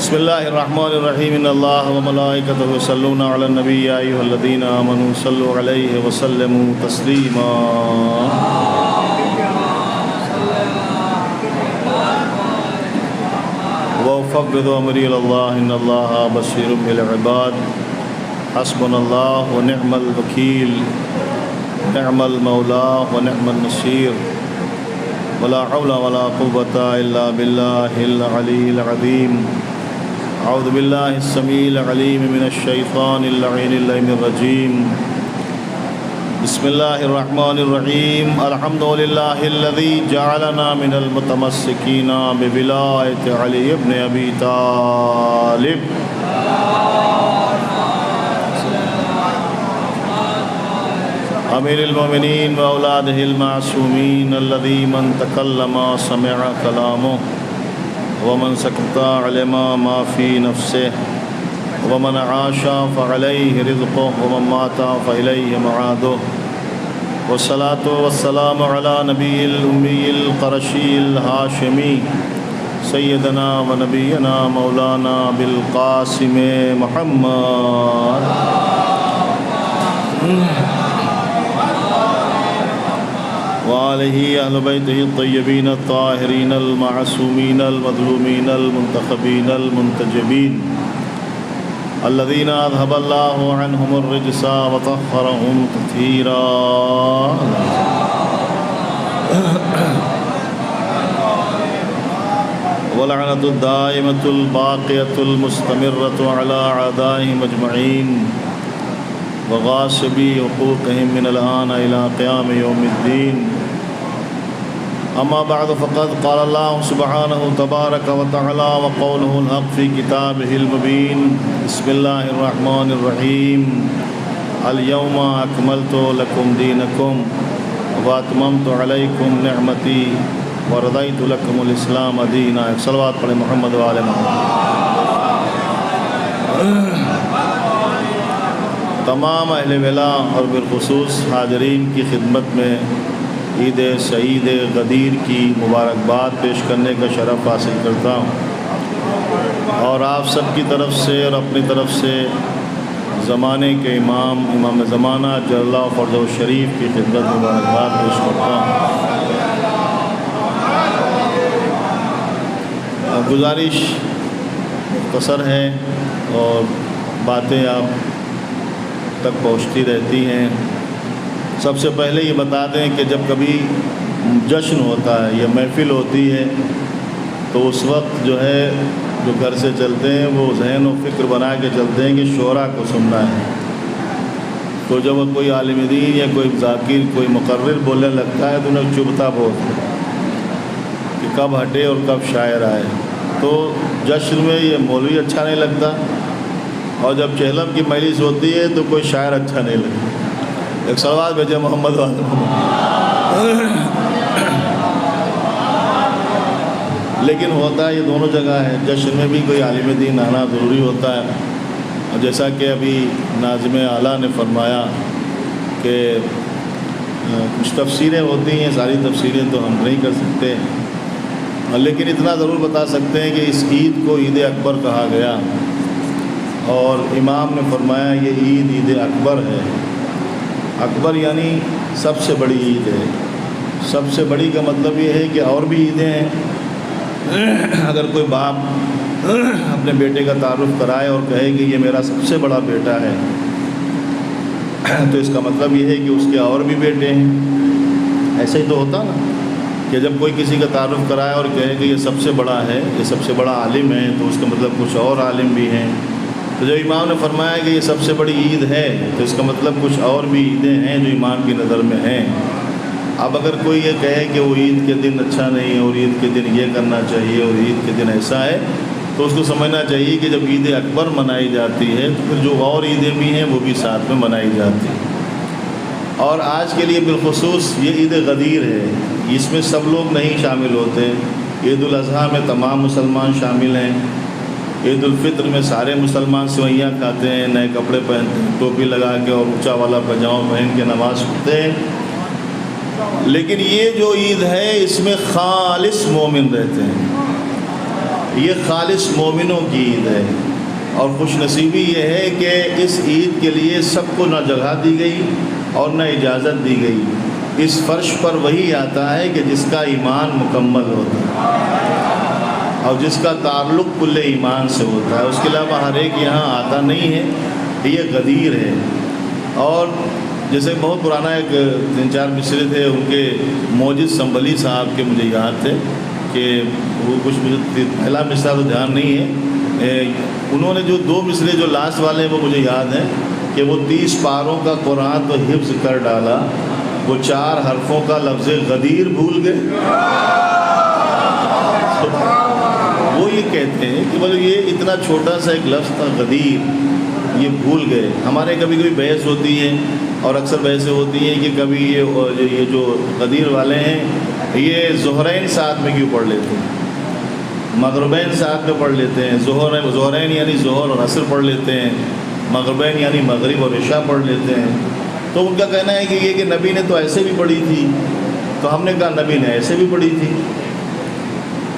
بسم اللہ الرحمن الرحیم ان اللہ وملائکتہ یصلون علی النبی یا ایھا الذین آمنوا صلوا علیہ وسلموا تسلیما وافوض امری الی اللہ ان اللہ بصیر بالعباد حسبنا اللہ ونعم الوکیل نعم المولا ونعم النصیر ولا حول ولا قوة الا باللہ العلی العظیم اعوذ باللہ السمیع العلیم من الشیطان اللعین اللعین الرجیم بسم اللہ الرحمن الرحیم الحمد للہ الذی جعلنا من المتمسکین بولایت علی ابن ابی طالب امیر المومنین و اولادہ المعصومین الذی من تکلم سمع کلامہ ومن سکت علم ما فی نفسه ومن عاش فعلیہ رزقہ ومن مات فإلیہ معادہ والصلاة والسلام علی نبی الامی القرشی الہاشمی سیدنا و نبینا مولانا بالقاسم محمد وآلہ اہل بیتہ الطیبین الطاہرین المعصومین المظلومین المنتخبین المنتجبین الذین اذھب اللہ عنہم الرجس وطہرہم تطہیرا ولعنۃ الدائمۃ الباقیۃ المستمرۃ علی اعدائہم اجمعین وغاصبی حقوقهم من الآن إلى قیام یوم الدین اما بعد فقد قال اللہ سبحانہ تبارک وتعالی وقولہ الحق فی کتابہ المبین بسم اللہ الرحمن الرحیم اليوم اکملت لکم دینکم واتممت علیکم نعمتی ورضیت لکم الاسلام دینا. ایک صلوات پڑھیں محمد و آل محمد. تمام اہل ولا اور بالخصوص حاضرین کی خدمت میں عید سعید غدیر کی مبارکباد پیش کرنے کا شرف حاصل کرتا ہوں اور آپ سب کی طرف سے اور اپنی طرف سے زمانے کے امام زمانہ جلالہ فرد و شریف کی خدمت میں مبارکباد پیش کرتا ہوں. گزارش مختصر ہے اور باتیں آپ تک پہنچتی رہتی ہیں. سب سے پہلے یہ بتا دیں کہ جب کبھی جشن ہوتا ہے یا محفل ہوتی ہے تو اس وقت جو ہے جو گھر سے چلتے ہیں وہ ذہن و فکر بنا کے چلتے ہیں کہ شعراء کو سننا ہے. تو جب کوئی عالم دین یا کوئی ذاکر کوئی مقرر بولنے لگتا ہے تو انہیں چبھتا بہت ہے کہ کب ہٹے اور کب شاعر آئے. تو جشن میں یہ مولوی اچھا نہیں لگتا اور جب چہلم کی مجلس ہوتی ہے تو کوئی شاعر اچھا نہیں لگتا. ایک صلوات بھیجے محمد والے. لیکن ہوتا ہے یہ دونوں جگہ ہے. جشن میں بھی کوئی عالم دین آنا ضروری ہوتا ہے اور جیسا کہ ابھی ناظم اعلیٰ نے فرمایا کہ کچھ تفسیریں ہوتی ہیں, ساری تفسیریں تو ہم نہیں کر سکتے, لیکن اتنا ضرور بتا سکتے ہیں کہ اس عید کو عید اکبر کہا گیا اور امام نے فرمایا یہ عید اکبر ہے. اکبر یعنی سب سے بڑی عید ہے. سب سے بڑی کا مطلب یہ ہے کہ اور بھی عیدیں ہیں. اگر کوئی باپ اپنے بیٹے کا تعارف کرائے اور کہے کہ یہ میرا سب سے بڑا بیٹا ہے تو اس کا مطلب یہ ہے کہ اس کے اور بھی بیٹے ہیں. ایسا ہی تو ہوتا نا کہ جب کوئی کسی کا تعارف کرائے اور کہے کہ یہ سب سے بڑا ہے, یہ سب سے بڑا عالم ہے, تو اس کا مطلب کچھ اور عالم بھی ہیں. تو جب امام نے فرمایا کہ یہ سب سے بڑی عید ہے تو اس کا مطلب کچھ اور بھی عیدیں ہیں جو امام کی نظر میں ہیں. اب اگر کوئی یہ کہے کہ وہ عید کے دن اچھا نہیں ہے اور عید کے دن یہ کرنا چاہیے اور عید کے دن ایسا ہے, تو اس کو سمجھنا چاہیے کہ جب عید اکبر منائی جاتی ہے تو پھر جو اور عیدیں بھی ہیں وہ بھی ساتھ میں منائی جاتی ہیں. اور آج کے لیے بالخصوص یہ عید غدیر ہے, اس میں سب لوگ نہیں شامل ہوتے. عید الاضحیٰ میں تمام مسلمان شامل ہیں. عید الفطر میں سارے مسلمان سوئیاں کھاتے ہیں, نئے کپڑے پہنتے ہیں, ٹوپی لگا کے اور اونچا والا پاجامہ پہن کے نماز پڑھتے ہیں. لیکن یہ جو عید ہے اس میں خالص مومن رہتے ہیں. یہ خالص مومنوں کی عید ہے، اور خوش نصیبی یہ ہے کہ اس عید کے لیے سب کو نہ جگہ دی گئی اور نہ اجازت دی گئی۔ اس فرش پر وہی آتا ہے کہ جس کا ایمان مکمل ہوتا ہے اور جس کا تعلق کل ایمان سے ہوتا ہے، اس کے علاوہ ہر ایک یہاں آتا نہیں ہے۔ یہ غدیر ہے۔ اور جیسے بہت پرانا ایک 3-4 مصرے تھے ان کے، موجز سنبھلی صاحب کے مجھے یاد تھے کہ وہ کچھ مجھے پہلا مصرع تو دھیان نہیں ہے، انہوں نے جو 2 مصرے جو لاسٹ والے ہیں وہ مجھے یاد ہیں کہ وہ 30 پاروں کا قرآن تو حفظ کر ڈالا، وہ 4 حرفوں کا لفظ غدیر بھول گئے۔ وہ یہ کہتے ہیں کہ مطلب یہ اتنا چھوٹا سا ایک لفظ تھا غدیر، یہ بھول گئے۔ ہمارے کبھی کبھی بحث ہوتی ہے اور اکثر بحثیں ہوتی ہیں کہ کبھی یہ جو غدیر والے ہیں یہ ظہرین ساتھ میں کیوں پڑھ لیتے ہیں، مغربین ساتھ میں پڑھ لیتے ہیں، ظہرین یعنی ظہر اور عصر پڑھ لیتے ہیں، مغربین یعنی مغرب اور عشاء پڑھ لیتے ہیں۔ تو ان کا کہنا ہے کہ یہ کہ نبی نے تو ایسے بھی پڑھی تھی، تو ہم نے کہا نبی نے ایسے بھی پڑھی تھی،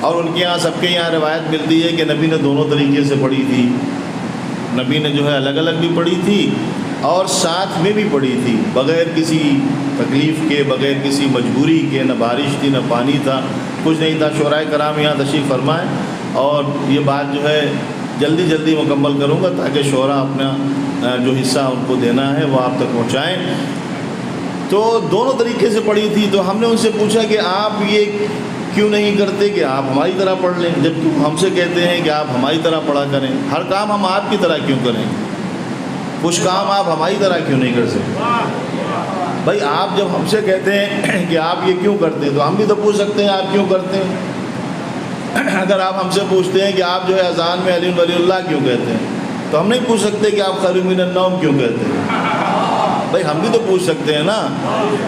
اور ان کے یہاں سب کے یہاں روایت ملتی ہے کہ نبی نے دونوں طریقے سے پڑھی تھی۔ نبی نے جو ہے الگ الگ بھی پڑھی تھی اور ساتھ میں بھی پڑھی تھی، بغیر کسی تکلیف کے، بغیر کسی مجبوری کے، نہ بارش تھی نہ پانی تھا، کچھ نہیں تھا۔ شعراء کرام یہاں تشریف فرمائیں، اور یہ بات جو ہے جلدی جلدی مکمل کروں گا تاکہ شعراء اپنا جو حصہ ان کو دینا ہے وہ آپ تک پہنچائیں۔ تو دونوں طریقے سے پڑھی تھی، تو ہم نے ان سے پوچھا کہ آپ یہ کیوں نہیں کرتے کہ آپ ہماری طرح پڑھ لیں، جب ہم سے کہتے ہیں کہ آپ ہماری طرح پڑھا کریں، ہر کام ہم آپ کی طرح کیوں کریں، کچھ کام آپ ہماری طرح کیوں نہیں کر سکتے؟ بھائی آپ جب ہم سے کہتے ہیں کہ آپ یہ کیوں کرتے ہیں تو ہم بھی تو پوچھ سکتے ہیں آپ کیوں کرتے ہیں۔ اگر آپ ہم سے پوچھتے ہیں کہ آپ جو ہے اذان میں علی ولی اللہ کیوں کہتے ہیں تو ہم نہیں پوچھ سکتے کہ آپ خیر من النوم کیوں کہتے ہیں۔ بھائی ہم بھی تو پوچھ سکتے ہیں نا۔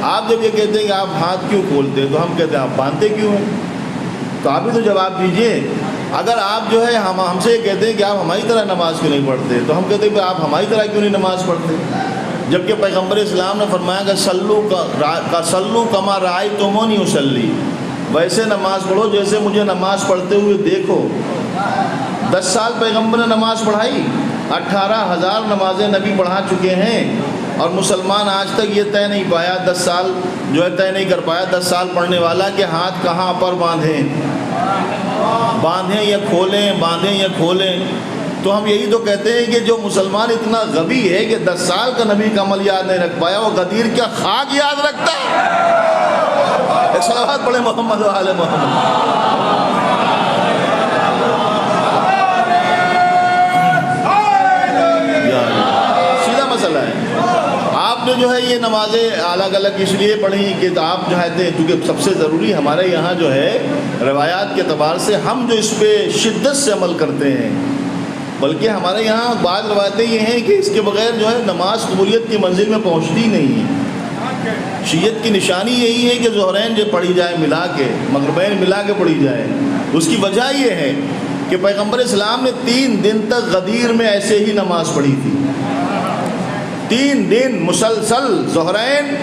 آپ جب یہ کہتے ہیں کہ آپ ہاتھ کیوں کھولتے ہیں تو ہم کہتے ہیں آپ باندھتے کیوں ہیں، تو آپ بھی تو جواب دیجئے۔ اگر آپ جو ہے ہم سے یہ کہتے ہیں کہ آپ ہماری طرح نماز کیوں نہیں پڑھتے تو ہم کہتے ہیں کہ آپ ہماری طرح کیوں نہیں نماز پڑھتے، جبکہ پیغمبر اسلام نے فرمایا کہ صلو کما رأیتمونی اصلی، ویسے نماز پڑھو جیسے مجھے نماز پڑھتے ہوئے دیکھو۔ 10 سال پیغمبر نے نماز پڑھائی، 18,000 نمازیں نبی پڑھا چکے ہیں، اور مسلمان آج تک یہ طے نہیں پایا، 10 سال جو ہے طے نہیں کر پایا 10 سال پڑھنے والا کہ ہاتھ کہاں پر باندھیں یا کھولیں، باندھیں یا کھولیں۔ تو ہم یہی تو کہتے ہیں کہ جو مسلمان اتنا غبی ہے کہ 10 سال کا نبی کا عمل یاد نہیں رکھ پایا، وہ غدیر کیا خاک یاد رکھتا ہے؟ ایک صلوات پڑھیں محمد و آل محمد۔ سیدھا مسئلہ ہے۔ آپ نے جو ہے یہ نمازیں الگ الگ اس لیے پڑھی کہ آپ جو ہے کیونکہ سب سے ضروری ہمارے یہاں جو ہے روایات کے اعتبار سے ہم جو اس پہ شدت سے عمل کرتے ہیں، بلکہ ہمارے یہاں بعض روایتیں یہ ہیں کہ اس کے بغیر جو ہے نماز قبولیت کی منزل میں پہنچتی نہیں ہے۔ شیعت کی نشانی یہی ہے کہ ظہرین جو پڑھی جائے ملا کے، مغربین ملا کے پڑھی جائے۔ اس کی وجہ یہ ہے کہ پیغمبر اسلام نے 3 دن تک غدیر میں ایسے ہی نماز پڑھی تھی، 3 دن مسلسل ظہرین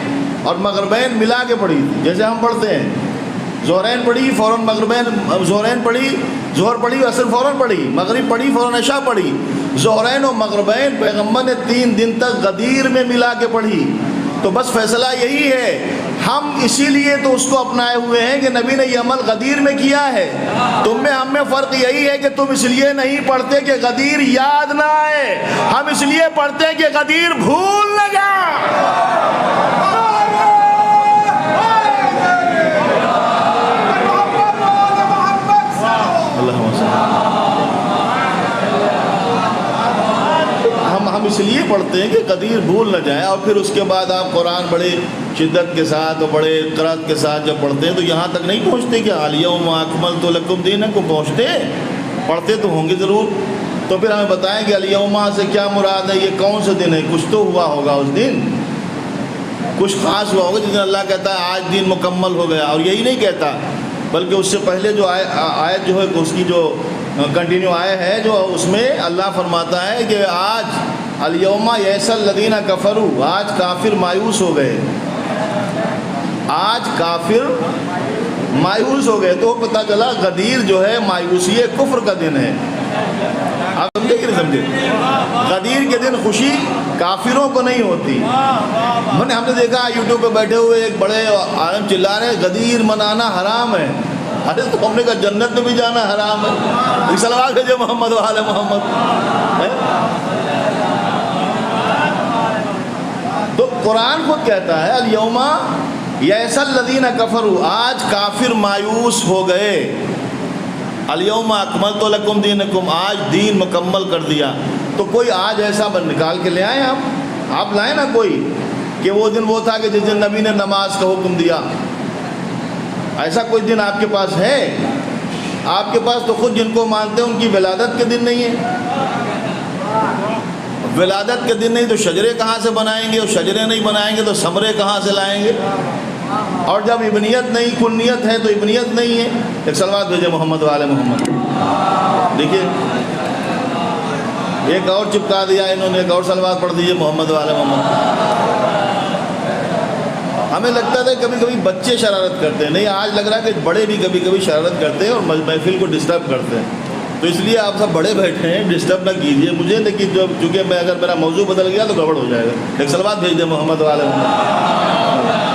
اور مغربین ملا کے پڑھی تھی، جیسے ہم پڑھتے ہیں ظہرین پڑھی فوراً مغربین، ظہرین پڑھی ظہر پڑھی عصر فوراً پڑھی، مغرب پڑھی فوراً عشاء پڑھی۔ ظہرین و مغربین پیغمبر نے 3 دن تک غدیر میں ملا کے پڑھی۔ تو بس فیصلہ یہی ہے، ہم اسی لیے تو اس کو اپنائے ہوئے ہیں کہ نبی نے یہ عمل غدیر میں کیا ہے۔ تم میں ہم میں فرق یہی ہے کہ تم اس لیے نہیں پڑھتے کہ غدیر یاد نہ آئے، ہم اس لیے پڑھتے ہیں کہ غدیر بھول نہ جائے۔ ہم اس لیے پڑھتے ہیں کہ غدیر بھول نہ جائے، اور پھر اس کے بعد آپ قرآن بڑے شدت کے ساتھ اور بڑے قرات کے ساتھ جب پڑھتے ہیں تو یہاں تک نہیں پہنچتے کہ الیوم اکملت لکم دینکم، پڑھتے تو ہوں گے ضرور۔ تو پھر ہمیں بتائیں کہ الیوم سے کیا مراد ہے، یہ کون سا دن ہے؟ کچھ تو ہوا ہوگا اس دن، کچھ خاص ہوا ہوگا جس دن اللہ کہتا ہے آج دن مکمل ہو گیا، اور یہی نہیں کہتا بلکہ اس سے پہلے جو آیت جو ہے اس کی جو کنٹینیو آئے ہے، جو اس میں اللہ فرماتا ہے کہ آج الیوم یئس الذین کفروا، آج کافر مایوس ہو گئے، آج کافر مایوس ہو گئے تو پتہ چلا غدیر جو ہے مایوسی کفر کا دن ہے. آپ سمجھے کہ نہیں سمجھے؟ غدیر کے دن خوشی کافروں کو نہیں ہوتی. ہم نے دیکھا یوٹیوب پہ بیٹھے ہوئے ایک بڑے عالم چلا رہے غدیر منانا حرام ہے. ارے تو ہم نے کہا جنت میں بھی جانا حرام ہے. صلوات بھیجے محمد وعلى محمد. تو قرآن خود کہتا ہے الیوم یئس الذین کفروا، آج کافر مایوس ہو گئے. الیوم اکملت لکم دینکم، آج دین مکمل کر دیا. تو کوئی آج ایسا نکال کے لے آئیں آپ لائیں نا کوئی کہ وہ دن وہ تھا کہ جس دن نبی نے نماز کا حکم دیا. ایسا کوئی دن آپ کے پاس ہے؟ آپ کے پاس تو خود جن کو مانتے ہیں ان کی ولادت کے دن نہیں ہے. ولادت کے دن نہیں تو شجرے کہاں سے بنائیں گے؟ اور شجرے نہیں بنائیں گے تو ثمرے کہاں سے لائیں گے؟ اور جب ابنیت نہیں کنیت ہے تو ابنیت نہیں ہے. ایک صلوات بھیجے محمد وعلى محمد. دیکھیے ایک اور چپکا دیا انہوں نے، ایک اور صلوات پڑھ دیجیے محمد وعلى محمد. ہمیں لگتا تھا کبھی کبھی بچے شرارت کرتے ہیں، نہیں آج لگ رہا ہے کہ بڑے بھی کبھی کبھی شرارت کرتے ہیں اور محفل کو ڈسٹرب کرتے ہیں. تو اس لیے آپ سب بڑے بیٹھے ہیں، ڈسٹرب نہ کیجیے مجھے، لیکن چونکہ میں اگر میرا موضوع بدل گیا تو گڑبڑ ہو جائے گا. ایک صلوات بھیج دیں محمد وعلى محمد.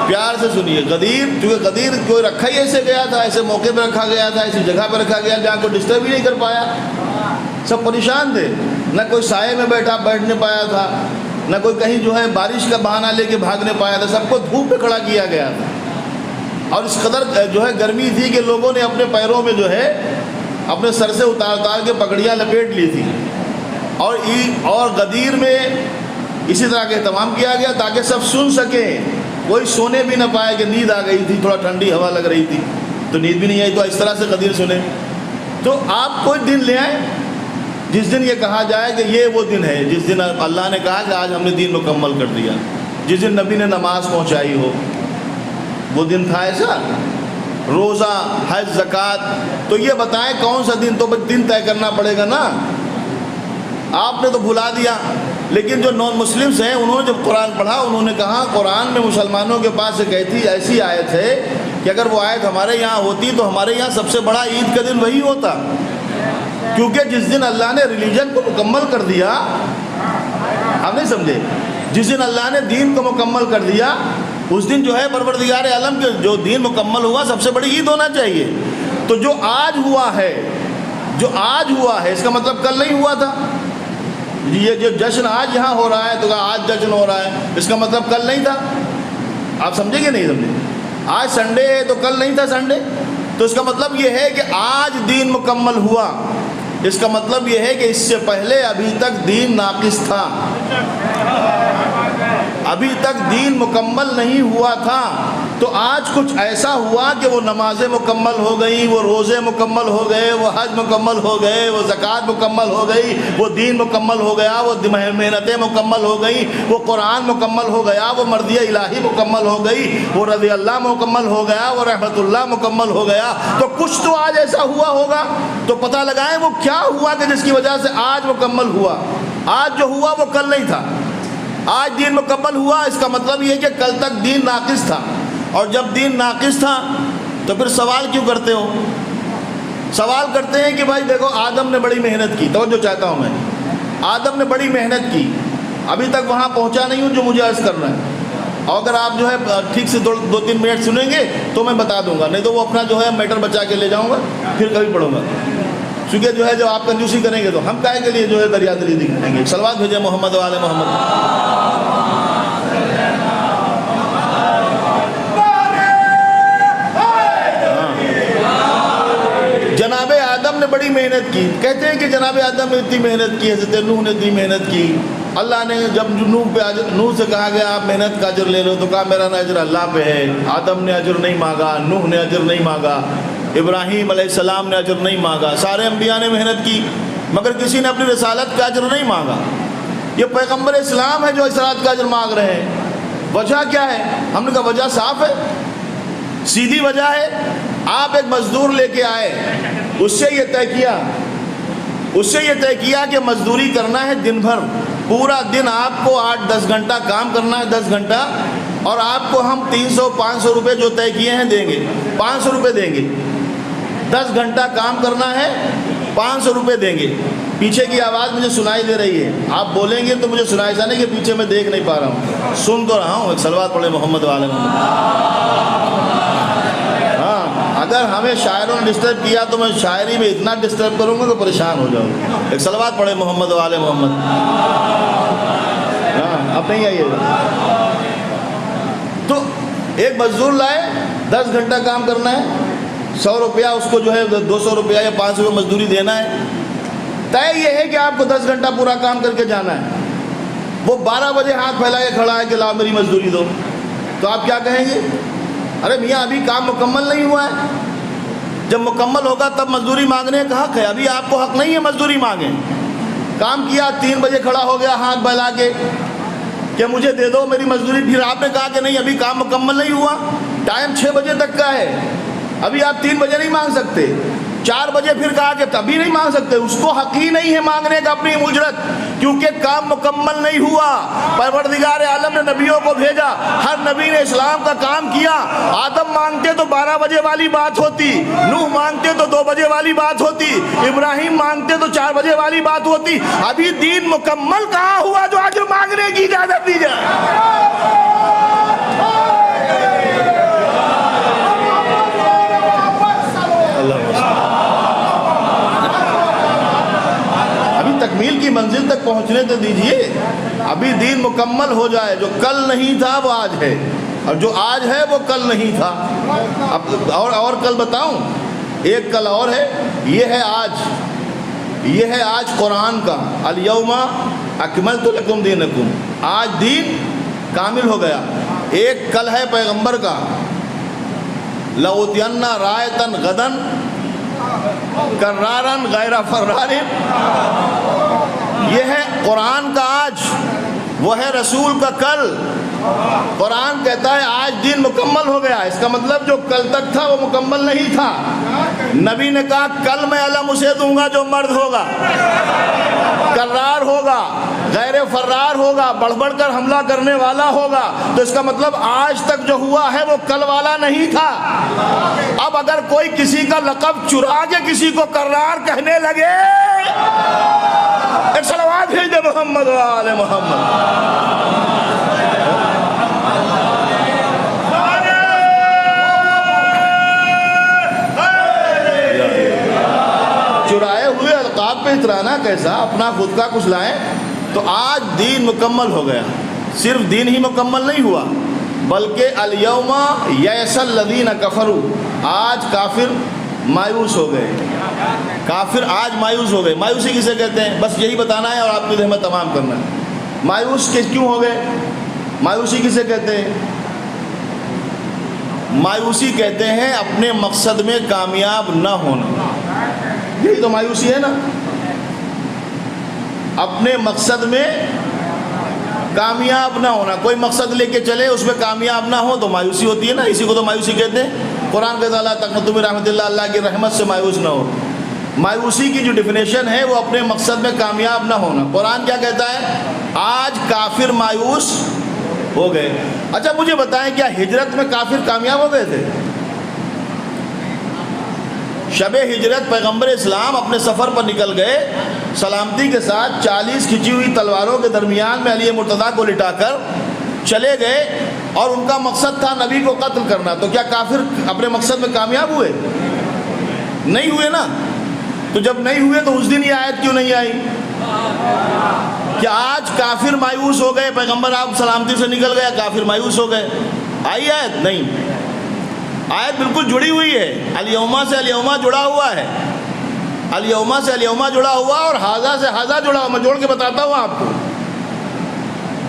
پیار سے سنیے. غدیر، چونکہ غدیر کوئی رکھا ہی ایسے گیا تھا، ایسے موقع پہ رکھا گیا تھا، ایسی جگہ پہ رکھا گیا جہاں کوئی ڈسٹرب ہی نہیں کر پایا. سب پریشان تھے، نہ کوئی سائے میں بیٹھنے پایا تھا، نہ کوئی کہیں جو ہے بارش کا بہانہ لے کے بھاگنے پایا تھا. سب کو دھوپ پہ کھڑا کیا گیا تھا. اور اس قدر جو ہے گرمی تھی کہ لوگوں نے اپنے پیروں میں جو ہے اپنے سر سے اتار کے پگڑیاں لپیٹ لی تھی. اور غدیر میں اسی طرح کا اہتمام کیا گیا تاکہ سب سن سکیں. کوئی سونے بھی نہ پائے کہ نیند آ گئی تھی، تھوڑا ٹھنڈی ہوا لگ رہی تھی تو نیند بھی نہیں آئی، تو اس طرح سے غدیر سنے. تو آپ کوئی دن لے آئیں جس دن یہ کہا جائے کہ یہ وہ دن ہے جس دن اللہ نے کہا کہ آج ہم نے دین مکمل کر دیا. جس دن نبی نے نماز پہنچائی ہو وہ دن تھا ایسا؟ روزہ، حج، زکوٰۃ. تو یہ بتائیں کون سا دن؟ تو دن طے کرنا پڑے گا نا. آپ نے تو بھلا دیا. لیکن جو نان مسلمس ہیں انہوں نے جب قرآن پڑھا انہوں نے کہا قرآن میں مسلمانوں کے پاس ایک ایسی آیت ہے کہ اگر وہ آیت ہمارے یہاں ہوتی تو ہمارے یہاں سب سے بڑا عید کا دن وہی ہوتا. کیونکہ جس دن اللہ نے ریلیجن کو مکمل کر دیا، آپ نہیں سمجھے، جس دن اللہ نے دین کو مکمل کر دیا اس دن جو ہے پروردگار عالم کے جو دین مکمل ہوا سب سے بڑی عید ہونا چاہیے. تو جو آج ہوا ہے اس کا مطلب کل نہیں ہوا تھا. یہ جو جشن آج یہاں ہو رہا ہے تو آج جشن ہو رہا ہے، اس کا مطلب کل نہیں تھا. آپ سمجھے کہ نہیں سمجھے؟ آج سنڈے ہے تو کل نہیں تھا سنڈے. تو اس کا مطلب یہ ہے کہ آج دین مکمل ہوا. اس کا مطلب یہ ہے کہ اس سے پہلے ابھی تک دین ناقص تھا، ابھی تک دین مکمل نہیں ہوا تھا. تو آج کچھ ایسا ہوا کہ وہ نمازیں مکمل ہو گئیں، وہ روزے مکمل ہو گئے، وہ حج مکمل ہو گئے، وہ زکوٰۃ مکمل ہو گئی، وہ دین مکمل ہو گیا، وہ محنتیں مکمل ہو گئیں، وہ قرآن مکمل ہو گیا، وہ مرضی الہی مکمل ہو گئی، وہ رضی اللہ مکمل ہو گیا، وہ رحمت اللہ مکمل ہو گیا. تو کچھ تو آج ایسا ہوا ہوگا. تو پتہ لگائیں وہ کیا ہوا کہ جس کی وجہ سے آج مکمل ہوا. آج جو ہوا وہ کل نہیں تھا. آج دین مکمل ہوا، اس کا مطلب یہ کہ کل تک دین ناقص تھا. اور جب دین ناقص تھا تو پھر سوال کیوں کرتے ہو؟ سوال کرتے ہیں کہ بھائی دیکھو آدم نے بڑی محنت کی. توجہ چاہتا ہوں میں، آدم نے بڑی محنت کی، ابھی تک وہاں پہنچا نہیں ہوں جو مجھے عرض کرنا ہے. اور اگر آپ جو ہے ٹھیک سے 2-3 منٹ سنیں گے تو میں بتا دوں گا، نہیں تو وہ اپنا جو ہے میٹر بچا کے لے جاؤں گا، پھر کبھی پڑھوں گا. چونکہ جو ہے جو آپ کنجوسی کریں گے تو ہم کہے کے لیے جو ہے دریا دلی دکھائیں گے. صلوات بھیجیں محمد وعلى محمد. جناب آدم نے بڑی محنت کی. کہتے ہیں کہ جناب آدم نے اتنی محنت کی، حضرت نوح نے اتنی محنت کی. اللہ نے جب نوح سے کہا گیا آپ محنت کا اجر لے لو تو کہا میرا اجر اللہ پہ ہے. آدم نے اجر نہیں مانگا، نوح نے اجر نہیں مانگا، ابراہیم علیہ السلام نے اجر نہیں مانگا. سارے انبیاء نے محنت کی مگر کسی نے اپنی رسالت کا اجر نہیں مانگا. یہ پیغمبر اسلام ہے جو رسالت کا اجر مانگ رہے ہیں. وجہ کیا ہے؟ ہم نے کہا وجہ صاف ہے، سیدھی وجہ ہے. آپ ایک مزدور لے کے آئے، اس سے یہ طے کیا کہ مزدوری کرنا ہے دن بھر، پورا دن آپ کو 8-10 گھنٹہ کام کرنا ہے، 10 گھنٹہ اور آپ کو ہم 300-500 روپے جو طے کیے ہیں دیں گے، 500 روپے دیں گے، 10 گھنٹہ کام کرنا ہے 500 روپے دیں گے۔ پیچھے کی آواز مجھے سنائی دے رہی ہے، آپ بولیں گے تو مجھے سنائی جانے کہ پیچھے میں دیکھ نہیں پا رہا ہوں، سن تو رہا ہوں۔ ایک صلوات پڑھے محمد وعلی محمد۔ ہاں، اگر ہمیں شاعروں نے ڈسٹرب کیا تو میں شاعری میں اتنا ڈسٹرب کروں گا کہ پریشان ہو جاؤں گا۔ ایک صلوات پڑھے محمد وعلی محمد۔ ہاں، اب نہیں آئیے گا۔ تو ایک مزدور لائے، 10 گھنٹہ کام کرنا ہے، 100 روپیہ اس کو جو ہے 200 روپیہ یا 500 روپیہ مزدوری دینا ہے۔ طے یہ ہے کہ آپ کو 10 گھنٹہ پورا کام کر کے جانا ہے۔ وہ 12 بجے ہاتھ پھیلا کے کھڑا ہے کہ لاؤ میری مزدوری دو، تو آپ کیا کہیں گے؟ ارے میاں ابھی کام مکمل نہیں ہوا ہے، جب مکمل ہوگا تب مزدوری مانگنے کا حق ہے، ابھی آپ کو حق نہیں ہے مزدوری مانگیں۔ کام کیا، 3 بجے کھڑا ہو گیا ہاتھ پھیلا کے کہ مجھے دے دو میری مزدوری، پھر آپ نے کہا کہ نہیں ابھی کام مکمل نہیں ہوا، ٹائم 6 بجے تک کا ہے، ابھی آپ 3 بجے نہیں مانگ سکتے۔ 4 بجے پھر کہا کہ ابھی نہیں مانگ سکتے، اس کو حق ہی نہیں ہے مانگنے کا اپنی اجرت، کیونکہ کام مکمل نہیں ہوا۔ پروردگار عالم نے نبیوں کو بھیجا، ہر نبی نے اسلام کا کام کیا۔ آدم مانگتے تو 12 بجے والی بات ہوتی، نوح مانگتے تو 2 بجے والی بات ہوتی، ابراہیم مانگتے تو 4 بجے والی بات ہوتی۔ ابھی دین مکمل کہاں ہوا جو آج مانگنے کی اجازت دی جائے؟ تکمیل کی منزل تک پہنچنے تو دیجئے، ابھی دین مکمل ہو جائے۔ جو کل نہیں تھا وہ آج ہے، اور جو آج ہے وہ کل نہیں تھا۔ اب اور کل بتاؤں، ایک کل اور ہے، یہ ہے آج، یہ ہے آج قرآن کا الیوم اکملت لکم دینکم، آج دین کامل ہو گیا۔ ایک کل ہے پیغمبر کا، لَأُوتِيَنَّ رَائِتًا غَدًا کرارن غیر فرارن، یہ ہے قرآن کا آج، وہ ہے رسول کا کل۔ قرآن کہتا ہے آج دین مکمل ہو گیا، اس کا مطلب جو کل تک تھا وہ مکمل نہیں تھا۔ نبی نے کہا کل میں علم اسے دوں گا جو مرد ہوگا، کرار ہوگا، غیر فرار ہوگا، بڑھ بڑھ کر حملہ کرنے والا ہوگا، تو اس کا مطلب آج تک جو ہوا ہے وہ کل والا نہیں تھا۔ اب اگر کوئی کسی کا لقب چرا کے کسی کو کرار کہنے لگے، ایک صلوات بھیج دے محمد وآل محمد۔ چرائے ہوئے القاب پہ اترانا کیسا، اپنا خود کا کچھ لائیں۔ تو آج دین مکمل ہو گیا، صرف دین ہی مکمل نہیں ہوا بلکہ الیوم یئس الذین کفروا، آج کافر مایوس ہو گئے۔ کافر آج مایوس ہو گئے۔ مایوسی کسے کہتے ہیں؟ بس یہی بتانا ہے اور آپ کی ذہن میں تمام کرنا ہے۔ مایوس کیوں ہو گئے؟ مایوسی کسے کہتے ہیں؟ مایوسی کہتے ہیں اپنے مقصد میں کامیاب نہ ہونا، یہی تو مایوسی ہے نا۔ اپنے مقصد میں کامیاب نہ ہونا، کوئی مقصد لے کے چلے اس میں کامیاب نہ ہو تو مایوسی ہوتی ہے نا، اسی کو تو مایوسی کہتے ہیں۔ قرآن کہتا ہے لا تقنطوا من رحمت اللہ، اللہ کی رحمت سے مایوس نہ ہو۔ مایوسی کی جو ڈیفینیشن ہے وہ اپنے مقصد میں کامیاب نہ ہونا۔ قرآن کیا کہتا ہے؟ آج کافر مایوس ہو گئے۔ اچھا مجھے بتائیں، کیا ہجرت میں کافر کامیاب ہو گئے تھے؟ شب ہجرت پیغمبر اسلام اپنے سفر پر نکل گئے سلامتی کے ساتھ، 40 کھچی ہوئی تلواروں کے درمیان میں علی مرتضیٰ کو لٹا کر چلے گئے، اور ان کا مقصد تھا نبی کو قتل کرنا۔ تو کیا کافر اپنے مقصد میں کامیاب ہوئے؟ نہیں ہوئے نا۔ تو جب نہیں ہوئے تو اس دن یہ آیت کیوں نہیں آئی کہ آج کافر مایوس ہو گئے؟ پیغمبر آپ سلامتی سے نکل گیا، کافر مایوس ہو گئے، آئی آیت؟ نہیں، آیت بالکل جڑی ہوئی ہے، الیوما سے الیوما جڑا ہوا ہے، الیوما سے الیوما جڑا ہوا اور ہاذا سے ہاذا جڑا ہوا۔ میں جوڑ کے بتاتا ہوں آپ کو،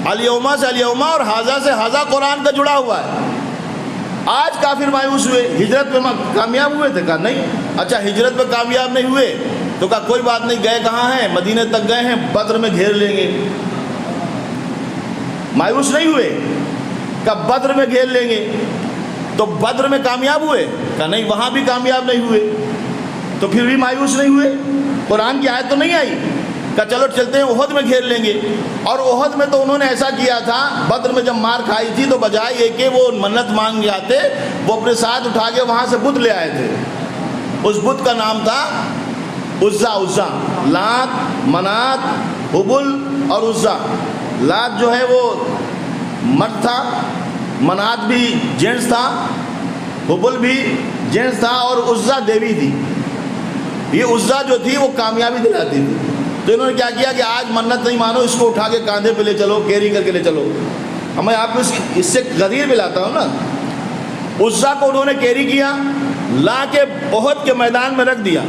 الیوما سے الیوما اور ہاذا سے ہاذا قرآن کا جڑا ہوا ہے۔ آج کافر مایوس ہوئے، ہجرت میں کامیاب ہوئے تھے؟ کہا نہیں۔ اچھا ہجرت میں کامیاب نہیں ہوئے تو کہا کوئی بات نہیں، گئے کہاں ہیں؟ مدینے تک گئے ہیں، بدر میں گھیر لیں گے۔ مایوس نہیں ہوئے، کہا بدر میں گھیر لیں گے۔ تو بدر میں کامیاب ہوئے؟ کہا نہیں، وہاں بھی کامیاب نہیں ہوئے۔ تو پھر بھی مایوس نہیں ہوئے؟ قرآن کی آیت تو نہیں آئی کہ چلو چلتے ہیں احد میں گھیر لیں گے. اور احد میں تو انہوں نے ایسا کیا تھا, بدر میں جب مار کھائی تھی تو بجائے یہ کہ وہ منت مانگ جاتے, وہ اپنے ساتھ اٹھا کے وہاں سے بت لے آئے تھے. اس بت کا نام تھا عزا. لات, منات, حبل اور عزا. لات جو ہے وہ مرد تھا, منات بھی جینٹس تھا, حبل بھی جینٹس تھا, اور عزا دیوی تھی. یہ عزا جو تھی وہ کامیابی دلاتی تھی. تو انہوں نے کیا کیا کہ آج منت نہیں مانو, اس کو اٹھا کے کاندھے پہ لے چلو, کیری کر کے لے چلو. میں آپ کو اس سے غدیر بھی لاتا ہوں نا. عزا کو انہوں نے کیری کیا, لا کے احد کے میدان میں رکھ دیا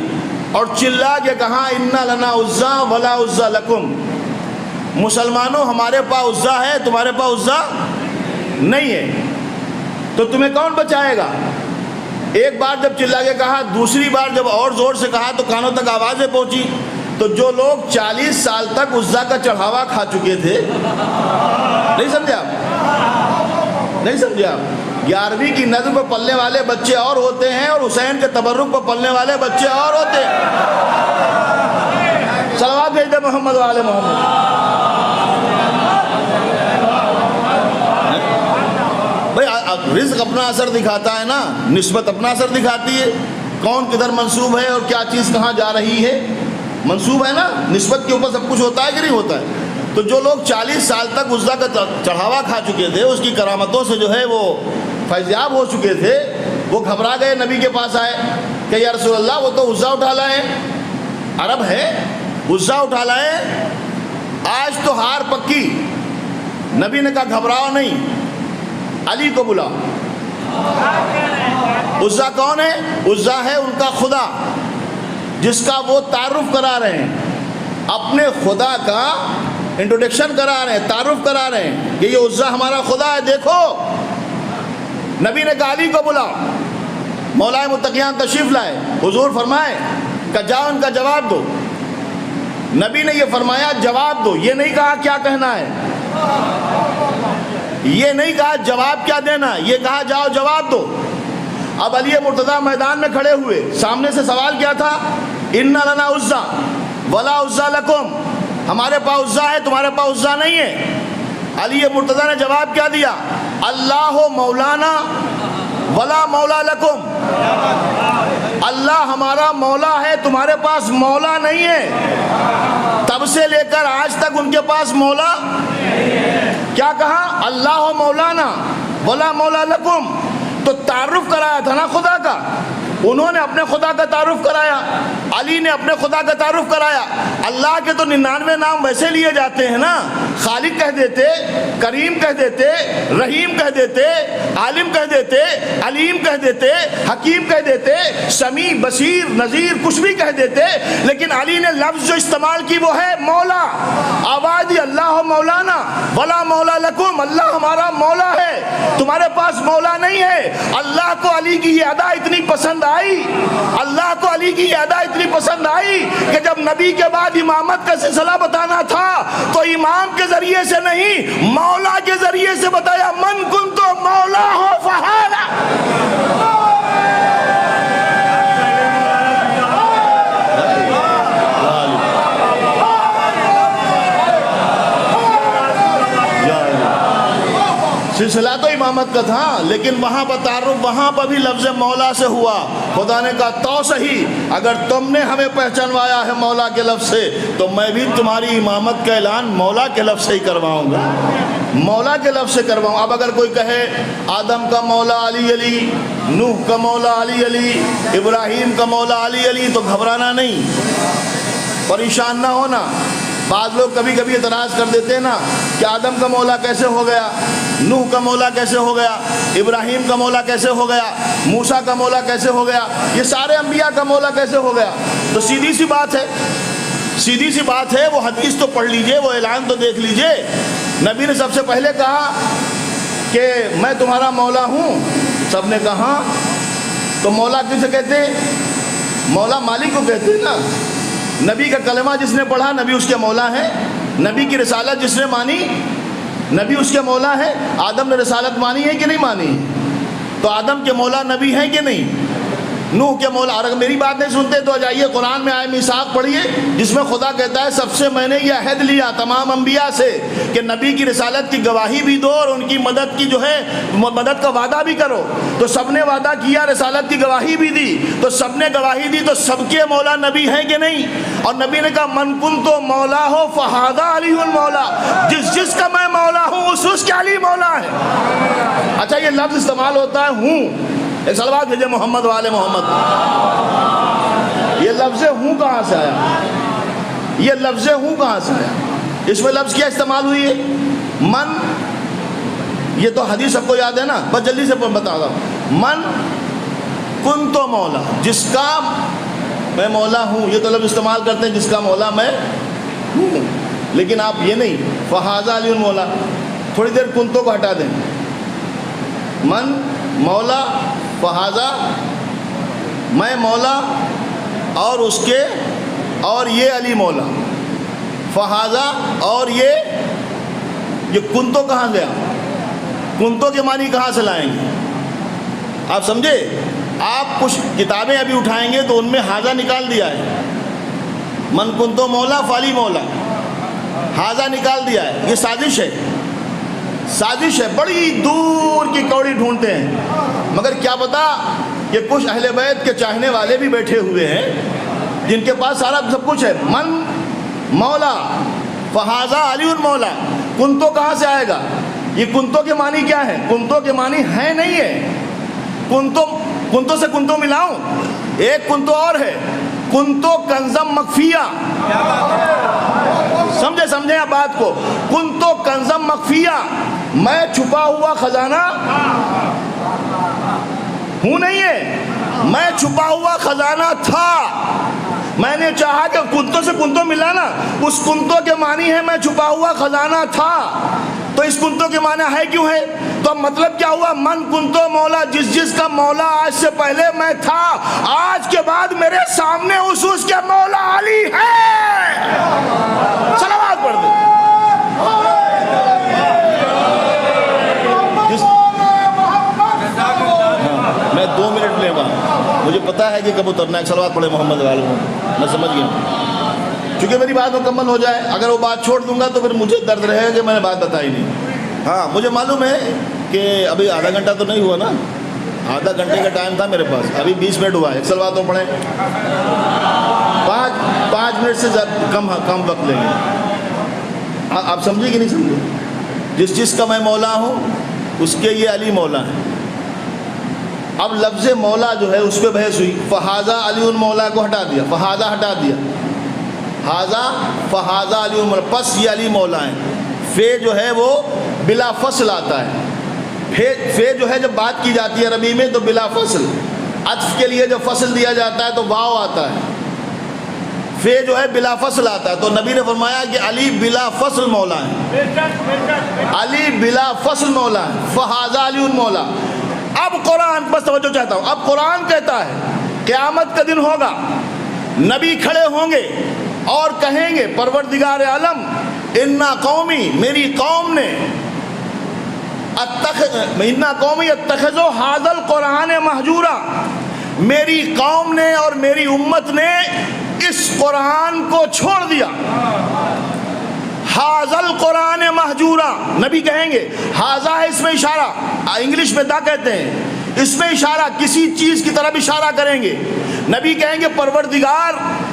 اور چلا کے کہا انا لنا عزا ولا عزا لکم. مسلمانوں ہمارے پاس عزا ہے, تمہارے پاس عزا نہیں ہے, تو تمہیں کون بچائے گا. ایک بار جب چلا کے کہا, دوسری بار جب اور زور سے کہا تو کانوں تک آوازیں پہنچی. تو جو لوگ 40 سال تک عزا کا چڑھاوا کھا چکے تھے, نہیں سمجھے آپ, نہیں سمجھے آپ, 11ویں کی نظر پہ پلنے والے بچے اور ہوتے ہیں اور حسین کے تبرک پہ پلنے والے بچے اور ہوتے ہیں. صلوات بھیج دے محمد والے محمد. بھائی رزق اپنا اثر دکھاتا ہے نا, نسبت اپنا اثر دکھاتی ہے. کون کدھر منسوب ہے اور کیا چیز کہاں جا رہی ہے, منسوب ہے نا. نسبت کے اوپر سب کچھ ہوتا ہے کہ نہیں ہوتا ہے. تو جو لوگ 40 سال تک عزا کا چڑھاوا کھا چکے تھے, اس کی کرامتوں سے جو ہے وہ فیضیاب ہو چکے تھے, وہ گھبرا گئے, نبی کے پاس آئے کہ یا رسول اللہ وہ تو عزا اٹھا لائے, عرب ہے, عزا اٹھا لائے, آج تو ہار پکی. نبی نے کہا گھبراؤ نہیں, علی کو بلا. عزا کون ہے؟ عزا ہے ان کا خدا, جس کا وہ تعارف کرا رہے ہیں, اپنے خدا کا انٹروڈکشن کرا رہے ہیں, تعارف کرا رہے ہیں کہ یہ عزا ہمارا خدا ہے. دیکھو نبی نے کہا علی کو بلا. مولا متقیان تشریف لائے, حضور فرمائے کہ جاؤ ان کا جواب دو. نبی نے یہ فرمایا جواب دو, یہ نہیں کہا کیا کہنا ہے, یہ نہیں کہا جواب کیا دینا, یہ کہا جاؤ جواب دو. اب علی مرتضیٰ میدان میں کھڑے ہوئے, سامنے سے سوال کیا تھا, انا لنا عزا ولا عزا لکم, ہمارے پاس عزا ہے, تمہارے پاس عزا نہیں ہے. علی مرتضیٰ نے جواب کیا دیا, اللہ مولانا ولا مولا لکم. اللہ ہمارا مولا ہے, تمہارے پاس مولا نہیں ہے. تب سے لے کر آج تک ان کے پاس مولا, کیا کہا, اللہ مولانا ولا مولا لکم. تو تعارف کرایا تھا نا خدا کا, انہوں نے اپنے خدا کا تعارف کرایا, علی نے اپنے خدا کا تعارف کرایا. اللہ کے تو 99 نام ویسے لیے جاتے ہیں نا, خالق کہہ دیتے, کریم کہہ دیتے, رحیم کہہ دیتے, عالم کہہ دیتے, علیم کہہ دیتے, حکیم کہہ دیتے, سمیع, بصیر, نذیر, کچھ بھی کہہ دیتے. لیکن علی نے لفظ جو استعمال کی وہ ہے مولا. آواز دی اللہ مولانا ولا مولا لکم, اللہ ہمارا مولا ہے, تمہارے پاس مولا نہیں ہے. اللہ کو علی کی یہ ادا اتنی پسند آئی, اللہ کو علی کی یہ ادا اتنی پسند آئی کہ جب نبی کے بعد امامت کا سلسلہ بتانا تھا تو امام کے ذریعے سے نہیں, مولا کے ذریعے سے بتایا. من کنت مولا ہو فہذا. سلسلہ تو امامت کا تھا, لیکن وہاں پر تعارف, وہاں پر بھی لفظ مولا سے ہوا. خدا نے کہا تو صحیح, اگر تم نے ہمیں پہچانوایا ہے مولا کے لفظ سے, تو میں بھی تمہاری امامت کا اعلان مولا کے لفظ سے ہی کرواؤں گا, مولا کے لفظ سے کرواؤں. اب اگر کوئی کہے آدم کا مولا علی علی, نوح کا مولا علی علی, ابراہیم کا مولا علی علی, تو گھبرانا نہیں, پریشان نہ ہونا. بعض لوگ کبھی کبھی اعتراض کر دیتے ہیں نا کہ آدم کا مولا کیسے ہو گیا, نوح کا مولا کیسے ہو گیا, ابراہیم کا مولا کیسے ہو گیا, موسیٰ کا مولا کیسے ہو گیا, یہ سارے انبیاء کا مولا کیسے ہو گیا. تو سیدھی سی بات ہے, سیدھی سی بات ہے, وہ حدیث تو پڑھ لیجئے, وہ اعلان تو دیکھ لیجئے. نبی نے سب سے پہلے کہا کہ میں تمہارا مولا ہوں. سب نے کہا تو مولا کسے کہتے ہیں, مولا مالک کو کہتے ہیں نا. نبی کا کلمہ جس نے پڑھا نبی اس کے مولا ہے, نبی کی رسالت جس نے مانی نبی اس کے مولا ہے. آدم نے رسالت مانی ہے کہ نہیں مانی, تو آدم کے مولا نبی ہیں کہ نہیں, نوح کے مولا. اور اگر میری بات نہیں سنتے تو جائیے قرآن میں آئے میثاق پڑھیے جس میں خدا کہتا ہے سب سے میں نے یہ عہد لیا تمام انبیاء سے کہ نبی کی رسالت کی گواہی بھی دو اور ان کی مدد کی جو ہے مدد کا وعدہ بھی کرو. تو سب نے وعدہ کیا, رسالت کی گواہی بھی دی, تو سب نے گواہی دی, تو سب کے مولا نبی ہیں کہ نہیں؟ اور نبی نے کہا من کنت مولا ہو فہذا علی المولا, جس کا میں مولا ہوں اس کا علی مولا ہے. اچھا یہ لفظ استعمال ہوتا ہے ہوں, ایک صلوات بھیجے محمد والے محمد. یہ لفظ ہوں کہاں سے آیا؟ یہ لفظ ہوں کہاں سے آیا؟ اس میں لفظ کیا استعمال ہوئی ہے؟ من. یہ تو حدیث سب کو یاد ہے نا, بس جلدی سے بتا رہا ہوں. من کنت مولا, جس کا میں مولا ہوں. یہ تو لفظ استعمال کرتے ہیں جس کا مولا میں ہوں, لیکن آپ یہ نہیں فہذا علی المولا. تھوڑی دیر کنتوں کو ہٹا دیں. من مولا فہذا میں مولا اور اس کے اور یہ علی مولا. فہذا اور یہ کنتو کہاں گیا؟ کنتو کے معنی کہاں سے لائیں گے آپ سمجھے؟ آپ کچھ کتابیں ابھی اٹھائیں گے تو ان میں ہاذا نکال دیا ہے. من کنتو مولا فالی مولا, ہاذا نکال دیا ہے. یہ سازش ہے, سازش ہے. بڑی دور کی کوڑی ڈھونڈتے ہیں, مگر کیا پتا کہ کچھ اہل بیت کے چاہنے والے بھی بیٹھے ہوئے ہیں جن کے پاس سارا سب کچھ ہے. من مولا فہذا علی المولا. کنتو کہاں سے آئے گا؟ یہ کنتو کے معنی کیا ہے؟ کنتو کے معنی ہے نہیں ہے. کنتو سے کنتو ملاؤں, ایک کنتو اور ہے, کنتو کنزم مخفیہ. سمجھے آپ بات کو؟ کنتو کنزم مخفیہ, میں چھپا ہوا خزانہ ہوں نہیں ہے, میں چھپا ہوا خزانہ تھا. میں نے چاہا کہ کنتو سے کنتو ملا نا, اس کنتو کے معنی ہے میں چھپا ہوا خزانہ تھا. تو اس کنتو کے معنی ہے کیوں ہے؟ تو مطلب کیا ہوا؟ من کنتو مولا, جس کا مولا آج سے پہلے میں تھا, آج کے بعد میرے سامنے اس کے مولا علی ہے. صلوات پڑھ دیں. میں 2 منٹ لے گا, مجھے پتا ہے کہ کب اترنا ہے. صلوات پڑھے محمد والوں, میں سمجھ گیا. چونکہ میری بات مکمل ہو جائے, اگر وہ بات چھوڑ دوں گا تو پھر مجھے درد رہے گا کہ میں نے بات بتائی نہیں. ہاں مجھے معلوم ہے کہ ابھی آدھا گھنٹہ تو نہیں ہوا نا, آدھا گھنٹے کا ٹائم تھا میرے پاس, ابھی 20 منٹ ہوا ہے. ایک صلوات تو پڑھیں. 5 منٹ سے کم وقت لیں گے. آپ سمجھے کہ نہیں سمجھے؟ جس کا میں مولا ہوں اس کے یہ علی مولا ہے. اب لفظ مولا جو ہے اس پہ بحث ہوئی. فہذا علی المولا کو ہٹا دیا, فہذا ہٹا دیا, فہذا علی المولا, پس یہ علی مولا ہیں. فے جو ہے وہ بلا فصل آتا ہے. فے جو ہے جب بات کی جاتی ہے عربی میں تو بلا فصل. عطف کے لیے جب فصل دیا جاتا ہے تو واو آتا ہے. فے جو ہے بلا فصل آتا ہے. تو نبی نے فرمایا کہ علی بلا فصل مولا ہے, علی بلا فصل مولا ہے. فہذا علی المولا. اب قرآن, بس توجہ چاہتا ہوں, اب قرآن کہتا ہے قیامت کا دن ہوگا, نبی کھڑے ہوں گے اور کہیں گے پروردگار عالم انا قومی, میری قوم نے انا قومی اتخذوا ھذا القرآن مہجورا, میری قوم نے اور میری امت نے اس قرآن کو چھوڑ دیا. ھذا القرآن مہجورا, نبی کہیں گے. ھذا ہے اس میں اشارہ, انگلش میں دا کہتے ہیں, اس میں اشارہ کسی چیز کی طرف اشارہ کریں گے. نبی کہیں گے پروردگار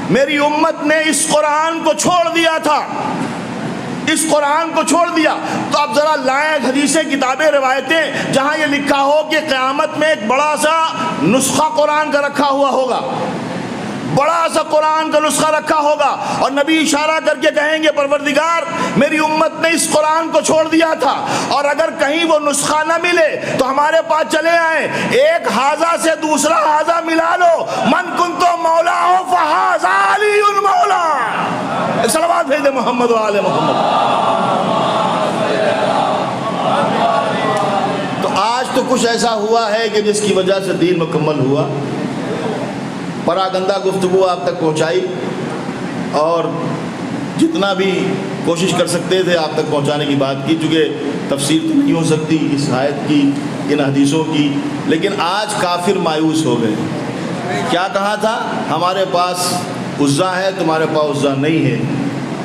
میری امت نے اس قرآن کو چھوڑ دیا تھا, اس قرآن کو چھوڑ دیا. تو اب ذرا لائیں حدیثیں, کتابیں, روایتیں جہاں یہ لکھا ہو کہ قیامت میں ایک بڑا سا نسخہ قرآن کا رکھا ہوا ہوگا, بڑا سا قرآن کا نسخہ رکھا ہوگا, اور نبی اشارہ کر کے کہیں گے پروردگار میری امت نے اس قرآن کو چھوڑ دیا تھا, اور اگر کہیں وہ نسخہ نہ ملے تو ہمارے پاس چلے آئیں, ایک ھذا سے دوسرا ھذا ملا لو. من کنتو مولا ہو فھذا علی المولا. صلوات بھیج دے محمد و آل محمد. تو آج تو کچھ ایسا ہوا ہے کہ جس کی وجہ سے دین مکمل ہوا. پراگندہ گفتگو آپ تک پہنچائی, اور جتنا بھی کوشش کر سکتے تھے آپ تک پہنچانے کی بات کی. چونکہ تفسیر تو نہیں ہو سکتی اس آیت کی, ان حدیثوں کی, لیکن آج کافر مایوس ہو گئے. کیا کہا تھا؟ ہمارے پاس عزا ہے، تمہارے پاس عزا نہیں ہے۔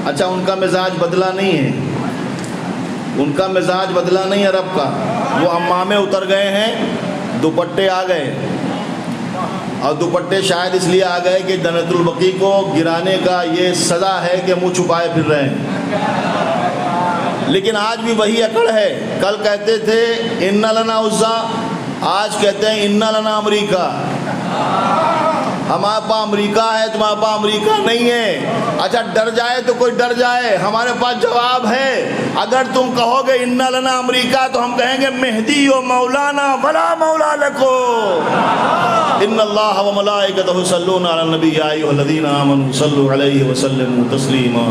اچھا، ان کا مزاج بدلا نہیں ہے، ان کا مزاج بدلا نہیں ہے عرب کا۔ وہ عمامے اتر گئے ہیں، دوپٹے آ گئے، اور دوپٹے شاید اس لیے آ گئے کہ جنت البقیع کو گرانے کا یہ سزا ہے کہ منہ چھپائے پھر رہے ہیں۔ لیکن آج بھی وہی اکڑ ہے۔ کل کہتے تھے ان لنا عزا، آج کہتے ہیں ان لنا امریکہ، ہمارے پاس امریکہ ہے، تمہارے پاس امریکہ نہیں ہے۔ اچھا، ڈر جائے تو کوئی ڈر جائے، ہمارے پاس جواب ہے۔ اگر تم کہو گے ان لنا امریکہ تو ہم کہیں گے مہدی و مولانا ولا مولا لکم۔ ان اللہ و ملائکتہ یصلون علی النبی یا ایھا الذین آمنوا صلوا علیہ وسلموا تسلیما۔